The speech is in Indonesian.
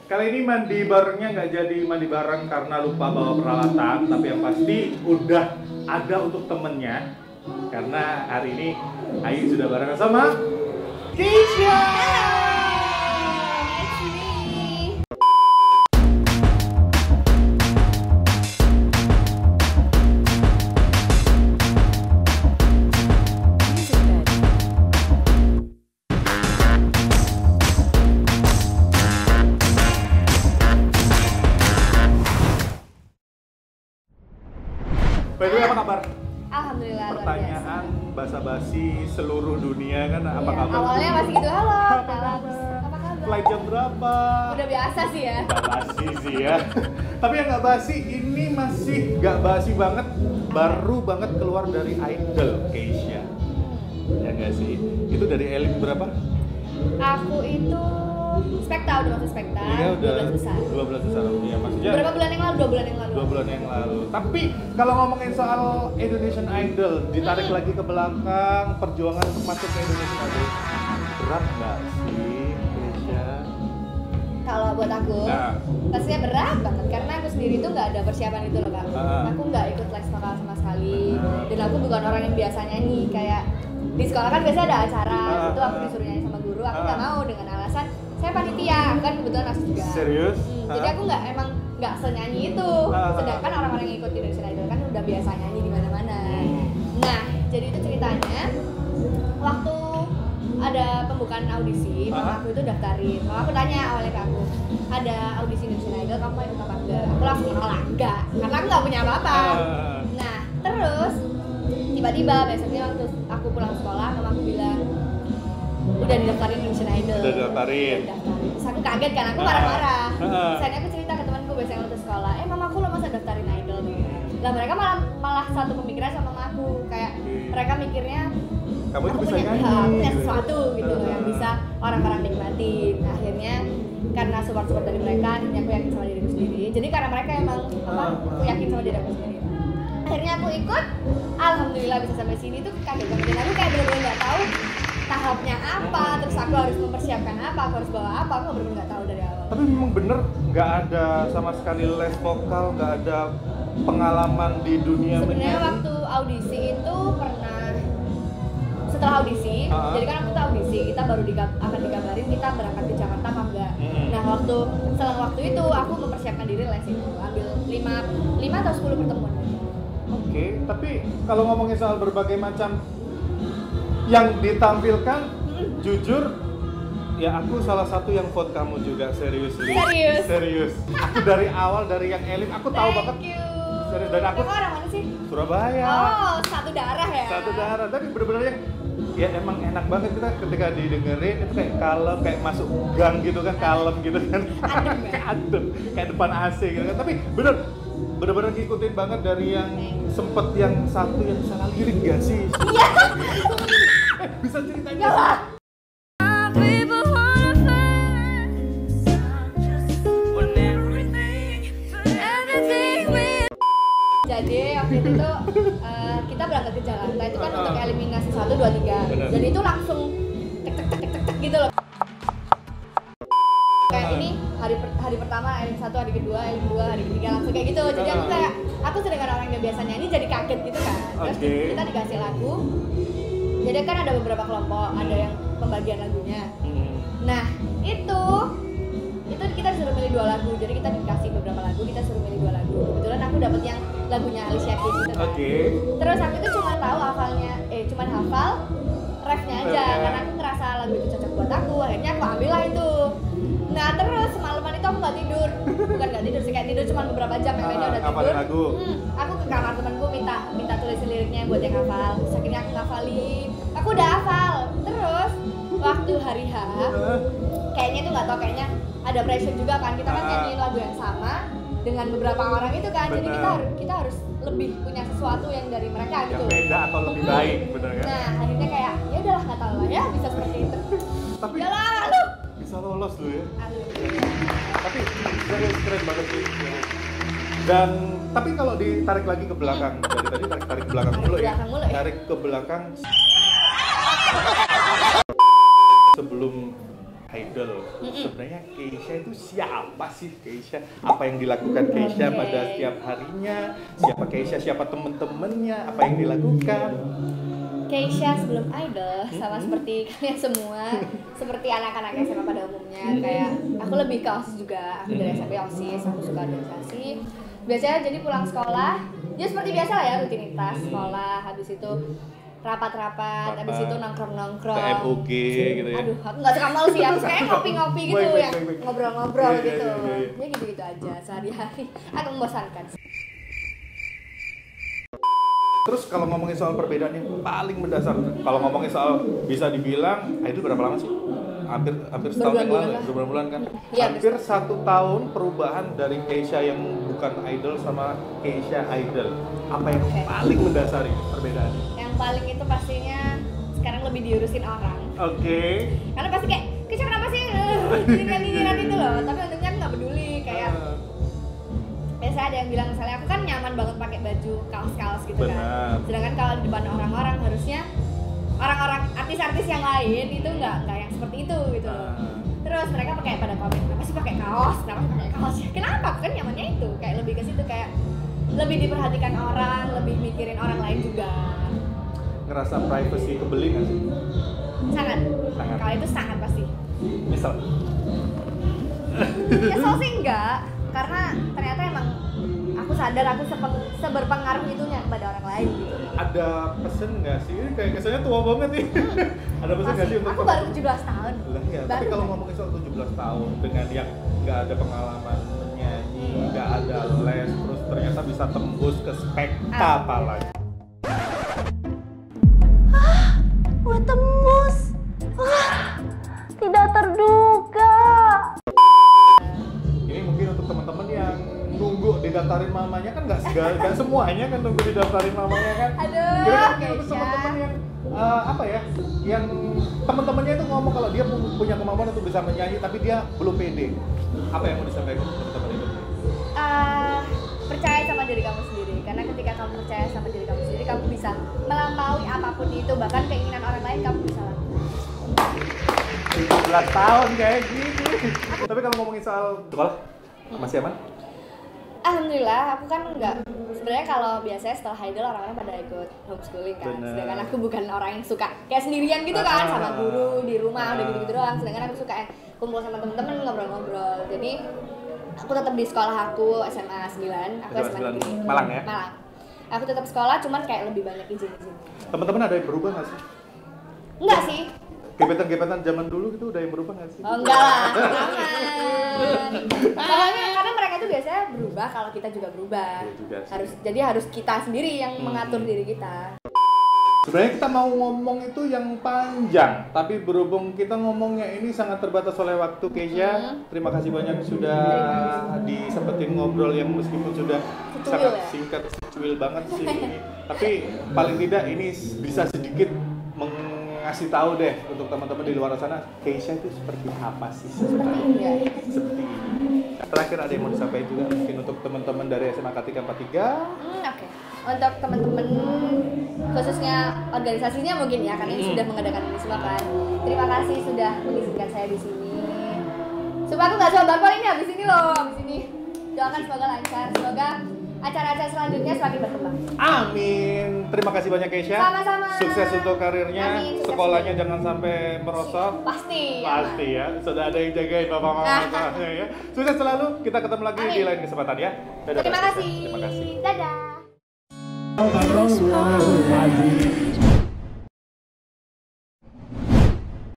Kali ini mandi barengnya nggak jadi mandi bareng karena lupa bawa peralatan, tapi yang pasti udah ada untuk temennya. Karena hari ini Ayu sudah bareng sama Keisha. By the way, apa kabar? Alhamdulillah. Pertanyaan basa-basi seluruh dunia kan, apa Iya, kabar? awalnya masih gitu, halo. Apa kabar? Apa kabar? Flight jam berapa? Udah biasa sih ya. Nggak basi sih ya. Tapi yang nggak basi ini masih nggak basi banget, baru banget keluar dari Idol, Keisha. Ya nggak sih? Itu dari Elim berapa? Aku itu Spekta, udah masuk Spekta. Iya udah 12 besar. 12 besar. Iya maksudnya. Berapa bulan yang lalu? 2 bulan yang lalu. 2 bulan yang lalu. Tapi kalau ngomongin soal Indonesian Idol, ditarik lagi ke belakang, perjuangan untuk masuk ke Indonesian Idol, berat nggak sih, Keisha? Kalau buat aku, Nah. pastinya berat banget karena aku sendiri tuh nggak ada persiapan itu loh kak. Aku nggak ikut les vokal sama sekali, dan aku bukan orang yang biasa nyanyi. Kayak di sekolah kan biasa ada acara, itu aku disuruh nyanyi sama guru. Aku nggak mau dengan alasan saya panitia, aku kan kebetulan asli juga. Serius? Jadi aku nggak senyanyi itu. Sedangkan orang-orang yang ikut Indonesian Idol kan udah biasa nyanyi di mana-mana. Nah, jadi itu ceritanya waktu ada pembukaan audisi, mama aku itu daftarin. Mama aku tanya awalnya ke aku, ada audisi Indonesian Idol, kamu mau ikut apa enggak? Aku langsung nolak, enggak, karena aku nggak punya apa-apa. Nah, terus tiba-tiba besoknya waktu aku pulang sekolah, mama aku bilang, udah didaftarin Indonesian Idol. Udah didaftarin. Terus aku kaget kan, aku marah-marah. Terus aku cerita ke temanku biasa yang waktu sekolah, mamaku lo masa daftarin Idol nih. Lah mereka malah satu pemikiran sama mamaku, kayak mereka mikirnya kamu itu aku bisa punya, nyanyi. punya sesuatu gitu loh yang bisa orang-orang nikmatin. Nah, akhirnya karena support dari mereka, akhirnya aku yakin sama diriku sendiri. Jadi karena mereka emang aku yakin sama diri aku sendiri. Akhirnya aku ikut, alhamdulillah bisa sampai sini tuh kaget banget. Dan aku kayak bener-bener nggak tahu tahapnya apa, terus aku harus mempersiapkan apa, aku harus bawa apa, aku bener-bener nggak tahu dari awal. Tapi memang bener nggak ada sama sekali les vokal, nggak ada pengalaman di dunia Sebenarnya menyanyi. waktu audisi itu pernah, setelah audisi, jadi kan aku tuh audisi, kita baru akan dikabarin kita berangkat ke Jakarta apa enggak. Nah, setelah waktu itu aku mempersiapkan diri les itu, ambil 5 atau 10 pertemuan. Oke, tapi kalau ngomongin soal berbagai macam yang ditampilkan, jujur, ya aku salah satu yang vote kamu juga, serius. Aku dari awal, dari yang Elim, aku tahu banget. Thank you. Serius, dan aku Kamu orang mana sih? Surabaya. Oh, satu darah ya? Satu darah, tapi bener-bener yang ya emang enak banget kita ketika didengerin itu kayak kalem, kayak masuk gang gitu kan, kalem gitu kan. Adem ya? Kayak adem, kayak depan AC gitu kan. Tapi bener-bener ngikutin banget dari yang sempet yang satu yang salah lirik gak sih? Iya. Bisa ceritain Gak lah. Jadi waktu itu tuh kita berangkat ke Jakarta itu kan untuk eliminasi 1, 2, 3. Jadi itu langsung tek gitu loh. Kayak ini hari pertama, elim 1, hari kedua, elim 2, hari ketiga langsung kayak gitu. Jadi aku sedangkan orang yang biasa nyanyi jadi kaget gitu kan. Terus kita dikasih lagu. Jadi kan ada beberapa kelompok, ada yang pembagian lagunya. Nah, itu kita disuruh milih 2 lagu. Jadi kita dikasih beberapa lagu, kita suruh milih 2 lagu. Kebetulan aku dapet yang lagunya Alicia Keys gitu kan. Terus aku itu cuma tahu cuman hafal refnya aja karena aku ngerasa lagu itu cocok buat aku. Akhirnya aku ambil lah itu. Nah, terus semalaman itu aku nggak tidur. Bukan nggak tidur sih, kayak tidur cuma beberapa jam, yang lainnya udah tidur. Aku ke kamar temanku minta tulis liriknya buat yang hafal. Terus akhirnya aku ngafalin. Aku udah hafal. Terus waktu hari H, kayaknya itu nggak tau, kayaknya ada pressure juga kan, kita kan nyanyiin lagu yang sama dengan beberapa orang itu kan. Jadi kita harus lebih punya sesuatu yang dari mereka gitu, yang beda atau lebih baik, bener kan? Nah, akhirnya kayak ya udahlah, nggak tahu lah ya, bisa seperti itu. Tapi yalah lu bisa lolos lu ya. Tapi serius, keren banget sih. Dan tapi kalau ditarik lagi ke belakang, dari tadi tarik ke belakang dulu ya. Tarik ke belakang sebelum idol. Sebenarnya Keisha itu siapa sih Keisha? Apa yang dilakukan Keisha pada setiap harinya? Siapa Keisha? Siapa temen-temennya? Apa yang dilakukan? Keisha sebelum idol sama seperti kalian semua, seperti anak-anak SMA pada umumnya. Kayak aku lebih ke OSIS juga, aku dari SMP OSIS, aku suka organisasi. Biasanya jadi pulang sekolah, ya seperti biasa lah ya, rutinitas sekolah, habis itu rapat-rapat, habis itu nongkrong-nongkrong. TMUG gitu ya. Aduh, aku nggak suka mal sih, aku kayak ngopi-ngopi gitu ya, ngobrol-ngobrol gitu. Ya gitu-gitu aja sehari-hari, agak membosankan. Terus kalau ngomongin soal perbedaan yang paling mendasar, kalau ngomongin soal bisa dibilang, itu berapa lama sih? Hampir setahun yang lalu, berbulan-bulan kan? Ya, hampir 1 tahun perubahan dari Keisha yang bukan idol sama Keisha idol. Apa yang paling mendasari perbedaannya? Yang paling itu pastinya sekarang lebih diurusin orang. Karena pasti kayak, Keisha kenapa sih? Nyinyiran itu loh, tapi untungnya aku nggak peduli kayak. Biasanya ada yang bilang misalnya aku kan nyaman banget pakai baju kaos-kaos gitu kan. Sedangkan kalau di depan orang-orang harusnya orang-orang artis-artis yang lain itu nggak yang seperti itu gitu. Terus mereka pada komen, kenapa sih pakai kaos? Kenapa? Aku kan nyamannya itu. Kayak lebih ke situ, kayak lebih diperhatikan orang, lebih mikirin orang lain juga. Ngerasa privacy kebeli nggak sih? Sangat. Kalau itu sangat pasti. Misal? Kesel sih enggak, karena ternyata emang aku sadar aku seberpengaruh itunya kepada orang lain gitu. Ada pesen nggak sih? Ini kayak kesannya tua banget nih. Ada pesen nggak sih untuk aku baru 17 tahun. Lah ya, tapi kalau ngomongin soal 17 tahun dengan yang nggak ada pengalaman menyanyi, nggak ada les, terus ternyata bisa tembus ke spekta apalagi. Udah tembus. Tidak terduga. Ini mungkin untuk teman-teman yang nunggu didaftarin mamanya, kan nggak semuanya kan nunggu didaftarin mamanya kan. Kira-kira untuk teman-teman yang apa ya, yang teman-temannya itu ngomong kalau dia punya kemampuan untuk bisa menyanyi tapi dia belum pede, apa yang mau disampaikan ke teman-teman itu? Percaya sama diri kamu sendiri, karena ketika kamu percaya sama diri kamu sendiri, kamu bisa melampaui apapun itu, bahkan keinginan orang lain kamu bisa lakukan. 17 tahun kayak gini. Tapi kalau ngomongin soal sekolah, masih aman? Alhamdulillah, aku kan enggak. Sebenarnya kalau biasanya setelah idol orang-orang pada ikut homeschooling kan. Sedangkan aku bukan orang yang suka kayak sendirian gitu kan, sama guru di rumah udah gitu-gitu doang. Sedangkan aku suka kumpul sama temen-temen, ngobrol-ngobrol. Jadi aku tetap di sekolah aku SMA 9, aku SMA 9 Malang ya? Malang. Aku tetap sekolah, cuman kayak lebih banyak izin-izin. Teman-teman ada yang berubah nggak sih? Enggak sih. Gebetan-gebetan zaman dulu gitu udah yang berubah nggak sih? Oh, enggak lah, karena mereka itu biasanya berubah kalau kita juga berubah. Jadi harus kita sendiri yang mengatur diri kita. Sebenarnya kita mau ngomong itu yang panjang, tapi berhubung kita ngomongnya ini sangat terbatas oleh waktu, Keisha. Terima kasih banyak sudah disempetin ngobrol yang meskipun sudah sangat singkat, cuil banget sih. Tapi paling tidak ini bisa sedikit ngasih tahu deh untuk teman-teman di luar sana, Keisha itu seperti apa sih sebenarnya? Seperti ini. Terakhir ada yang mau disampaikan juga mungkin untuk teman-teman dari SMA Kartika 43. Oke. Untuk teman-teman khususnya organisasinya mungkin ya, karena ini sudah mengadakan ini semua kan. Terima kasih sudah mengizinkan saya di sini. Supaya aku nggak sabar kali ini habis ini loh, habis ini. Doakan semoga lancar, semoga acara-acara selanjutnya semakin berkembang. Amin. Terima kasih banyak Keisha. Sama-sama. Sukses untuk karirnya. Amin. Sekolahnya jangan sampai merosot. Pasti ya. Sudah ada yang jagain bapak mama ya. Sukses selalu. Kita ketemu lagi di lain kesempatan ya. Dadah, terima kasih. Terima kasih. Dadah.